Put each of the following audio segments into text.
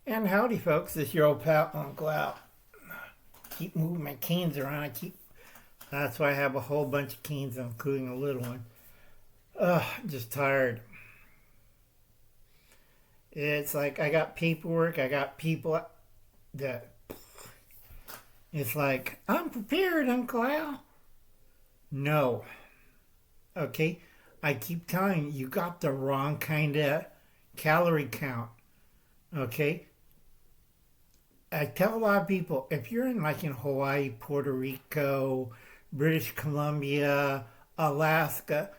And howdy, folks. It's your old pal, Uncle Al. Keep moving my canes around. That's why I have a whole bunch of canes, including a little one. Just tired. It's like I got paperwork. I got people that. It's like, I'm prepared, Uncle Al. No. Okay? I keep telling you, you got the wrong kind of calorie count. Okay? I tell a lot of people, if you're in Hawaii, Puerto Rico, British Columbia, Alaska,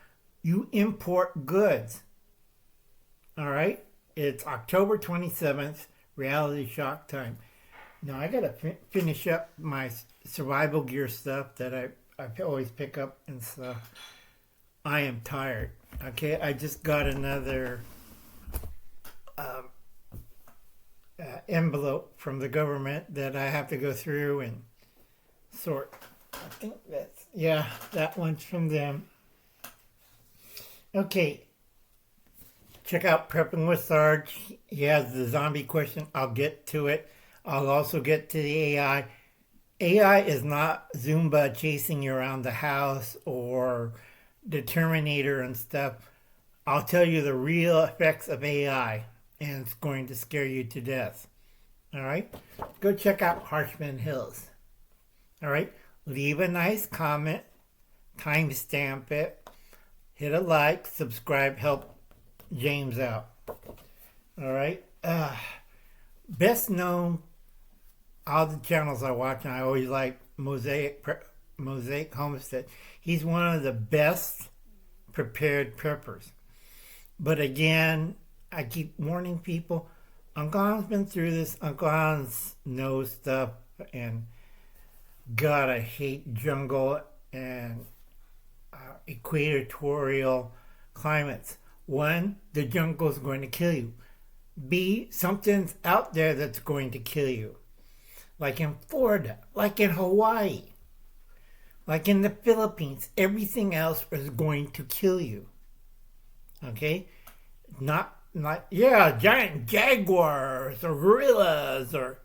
you import goods. All right? It's October 27th, reality shock time. Now I gotta finish up my survival gear stuff that I always pick up and stuff. I am tired. Okay, I just got another envelope from the government that I have to go through and sort. I think that one's from them. Okay, check out Prepping with Sarge. He has the zombie question. I'll get to it. I'll also get to the AI. AI is not Zumba chasing you around the house or the Terminator and stuff. I'll tell you the real effects of AI, and it's going to scare you to death. All right? Go check out Harshman Hills. All right? Leave a nice comment, timestamp it, hit a like, subscribe, help James out. All right? Best known, all the channels I watch, and I always like Mosaic Homestead. He's one of the best prepared preppers. But again, I keep warning people, Uncle Al's been through this. Uncle Al knows stuff, and God, I hate jungle and equatorial climates. One, the jungle is going to kill you. B, something's out there that's going to kill you. Like in Florida, like in Hawaii, like in the Philippines, everything else is going to kill you. Okay? Not giant jaguars or gorillas or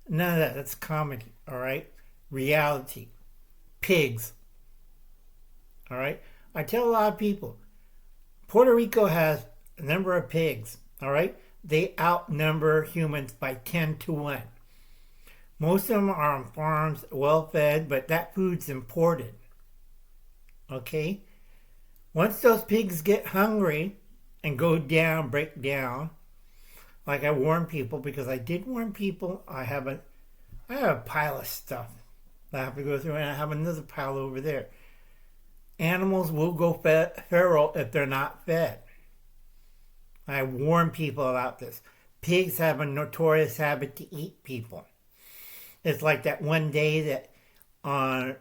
none of that. That's comedy, all right? Reality. Pigs. All right? I tell a lot of people, Puerto Rico has a number of pigs, all right? They outnumber humans by 10 to 1. Most of them are on farms, well fed, but that food's imported. Okay? Once those pigs get hungry and break down, like I warn people, because I did warn people, I have a pile of stuff that I have to go through, and I have another pile over there. Animals will go feral if they're not fed. I warn people about this. Pigs have a notorious habit to eat people. It's like that one day that on,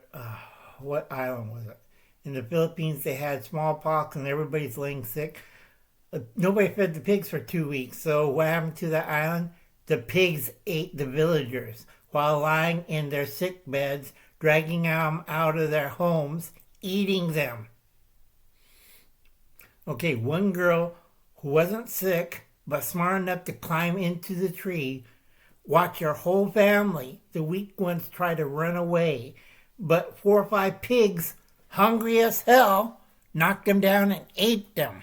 what island was it? In the Philippines, they had smallpox and everybody's laying sick. Nobody fed the pigs for 2 weeks. So what happened to that island? The pigs ate the villagers while lying in their sick beds, dragging them out of their homes, eating them. Okay, one girl who wasn't sick but smart enough to climb into the tree, watch her whole family, the weak ones, try to run away, but 4 or 5 pigs, hungry as hell, knocked them down and ate them.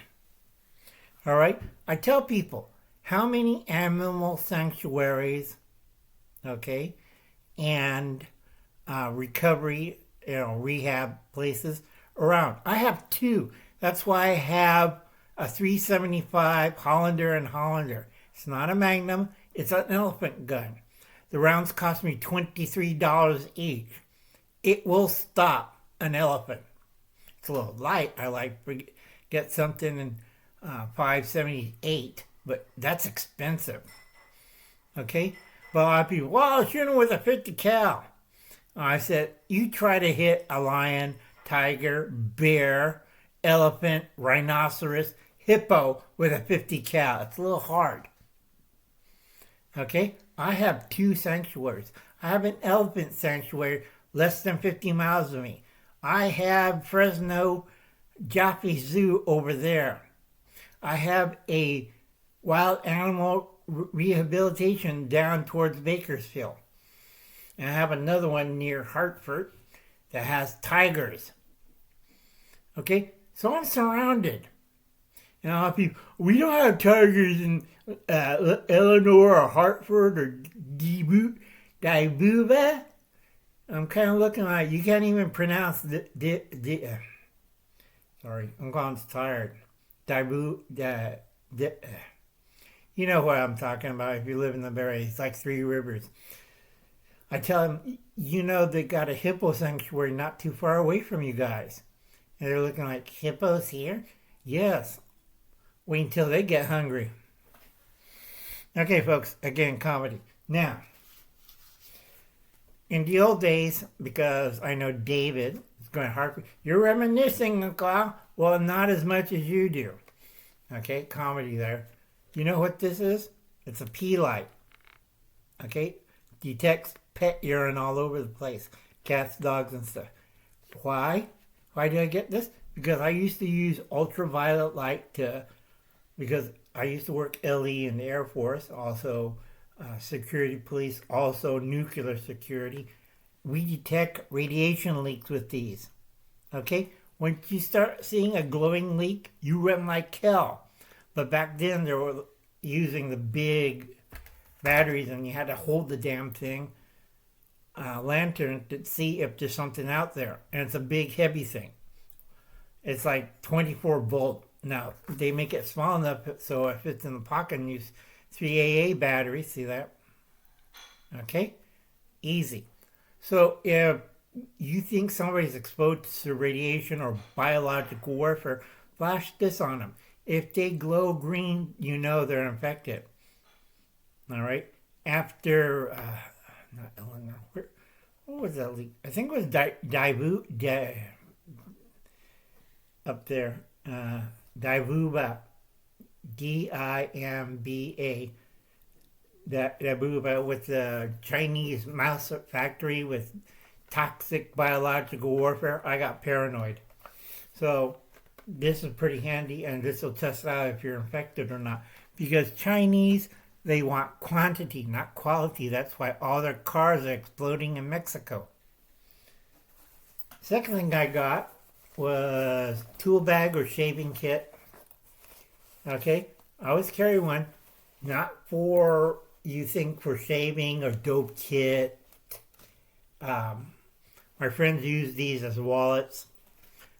All right? I tell people, how many animal sanctuaries, okay, and recovery, rehab places around? I have 2. That's why I have a 375 Hollander and Hollander. It's not a Magnum. It's an elephant gun. The rounds cost me $23 each. It will stop an elephant. It's a little light. I like to get something in 578, but that's expensive. Okay? But a lot of people, well, shooting with a 50 cal. I said, you try to hit a lion, tiger, bear, elephant, rhinoceros, hippo with a 50 cal. It's a little hard. Okay? I have 2 sanctuaries. I have an elephant sanctuary less than 50 miles of me. I have Fresno Jaffe Zoo over there. I have a wild animal rehabilitation down towards Bakersfield. And I have another one near Hartford that has tigers. Okay, so I'm surrounded. And a lot of people, we don't have tigers in Illinois or Hartford or Diebulfrog. I'm kind of looking like you can't even pronounce sorry, I'm going tired. You know what I'm talking about if you live in the Bay Area. It's like Three Rivers. I tell them, you know, they got a hippo sanctuary not too far away from you guys. And they're looking like, hippos here? Yes. Wait until they get hungry. Okay, folks, again, comedy. Now, in the old days, because I know David is going to harp, you're reminiscing, Uncle Al. Well, not as much as you do. Okay, comedy there. You know what this is? It's a pee light. Okay, detects pet urine all over the place. Cats, dogs, and stuff. Why? Why did I get this? Because I used to use ultraviolet light because I used to work LE in the Air Force, also security police, also nuclear security. We detect radiation leaks with these. Okay? Once you start seeing a glowing leak, you run like hell. But back then, they were using the big batteries, and you had to hold the damn thing, lantern, to see if there's something out there. And it's a big, heavy thing. It's like 24 volt. Now, they make it small enough so if it's in the pocket and use 3AA batteries, see that? Okay? Easy. So if you think somebody's exposed to radiation or biological warfare, flash this on them. If they glow green, you know they're infected. All right? After, not Eleanor, what was that leak? I think it was up there. Dibuba, Dimba, Dibuba with the Chinese mouse factory with toxic biological warfare. I got paranoid. So this is pretty handy, and this will test out if you're infected or not. Because Chinese, they want quantity, not quality. That's why all their cars are exploding in Mexico. Second thing I got was tool bag or shaving kit. Okay, I always carry one, not for you think for shaving or dope kit. My friends use these as wallets.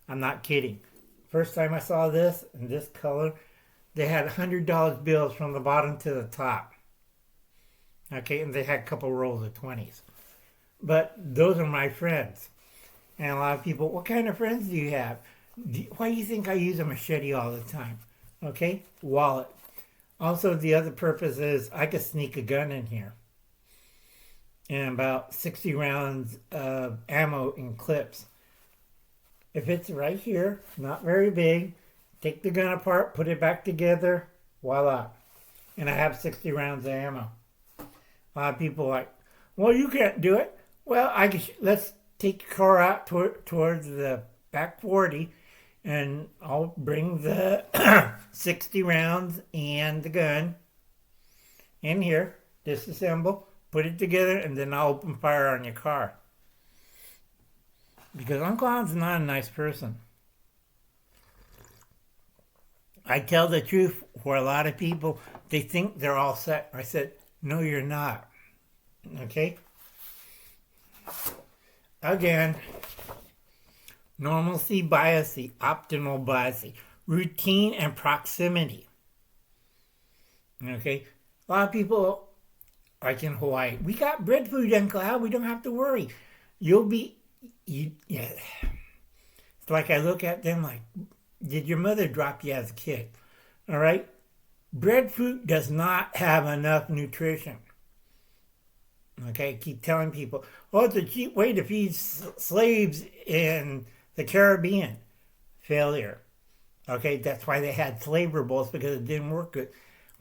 I'm not kidding. First time I saw this in this color, they had $100 bills from the bottom to the top. Okay, and they had a couple rolls of 20s. But those are my friends. And a lot of people, what kind of friends do you have? Why do you think I use a machete all the time? Okay, wallet. Also, the other purpose is I could sneak a gun in here. And about 60 rounds of ammo in clips. If it's right here, not very big, take the gun apart, put it back together, voila. And I have 60 rounds of ammo. A lot of people are like, well, you can't do it. Well, let's take your car out towards the back 40, and I'll bring the 60 rounds and the gun in here, disassemble, put it together, and then I'll open fire on your car. Because Uncle Al's not a nice person. I tell the truth for a lot of people, they think they're all set. I said, no, you're not. Okay? Again, normalcy, biasy, optimal biasy, routine and proximity. Okay? A lot of people, like in Hawaii, we got bread food, Uncle Al, we don't have to worry. Yeah. It's like I look at them like, did your mother drop you as a kid? All right? Breadfruit does not have enough nutrition. Okay? Keep telling people, oh, it's a cheap way to feed slaves in the Caribbean. Failure. Okay? That's why they had slave revolts, because it didn't work good.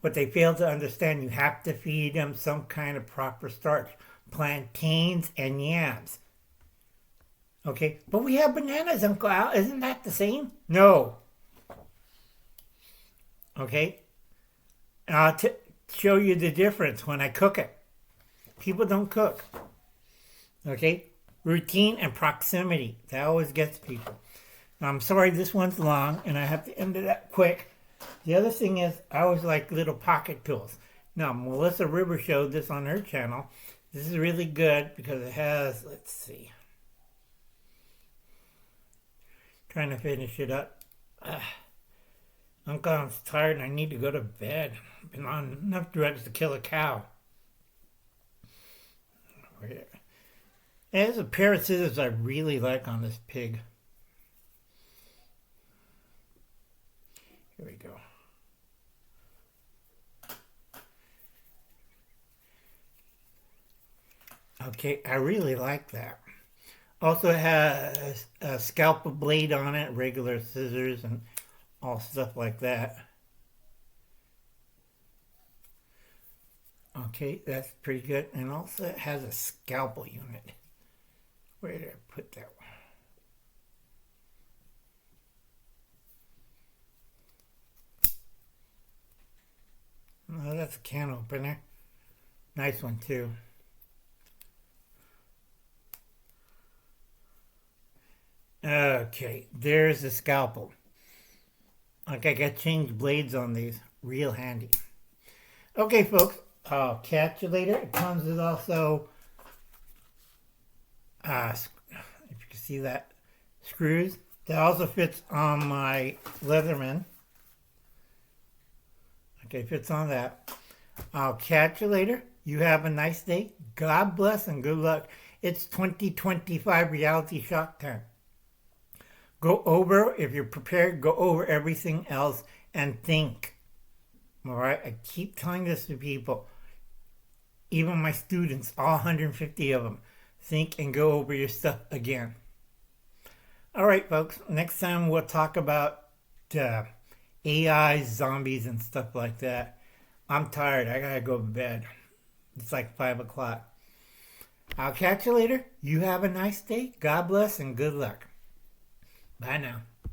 But they failed to understand you have to feed them some kind of proper starch. Plantains and yams. Okay, but we have bananas, Uncle Al. Isn't that the same? No. Okay. show you the difference when I cook it. People don't cook. Okay? Routine and proximity. That always gets people. Now, I'm sorry this one's long and I have to end it up quick. The other thing is I always like little pocket pills. Now, Melissa River showed this on her channel. This is really good because it has, let's see. Trying to finish it up. I'm kind of tired and I need to go to bed. I've been on enough drugs to kill a cow. There's a pair of scissors I really like on this pig. Here we go. Okay, I really like that. Also has a scalpel blade on it, regular scissors, and all stuff like that. Okay, that's pretty good. And also it has a scalpel unit. Where did I put that one? Oh, that's a can opener. Nice one too. Okay, there's the scalpel. Okay, I got changed blades on these. Real handy. Okay, folks, I'll catch you later. It comes with also, if you can see that, screws. That also fits on my Leatherman. Okay, fits on that. I'll catch you later. You have a nice day. God bless and good luck. It's 2025 reality shock time. Go over, if you're prepared, go over everything else and think. All right? I keep telling this to people. Even my students, all 150 of them, think and go over your stuff again. All right, folks. Next time we'll talk about AI, zombies, and stuff like that. I'm tired. I gotta go to bed. It's like 5 o'clock. I'll catch you later. You have a nice day. God bless and good luck. Bye now.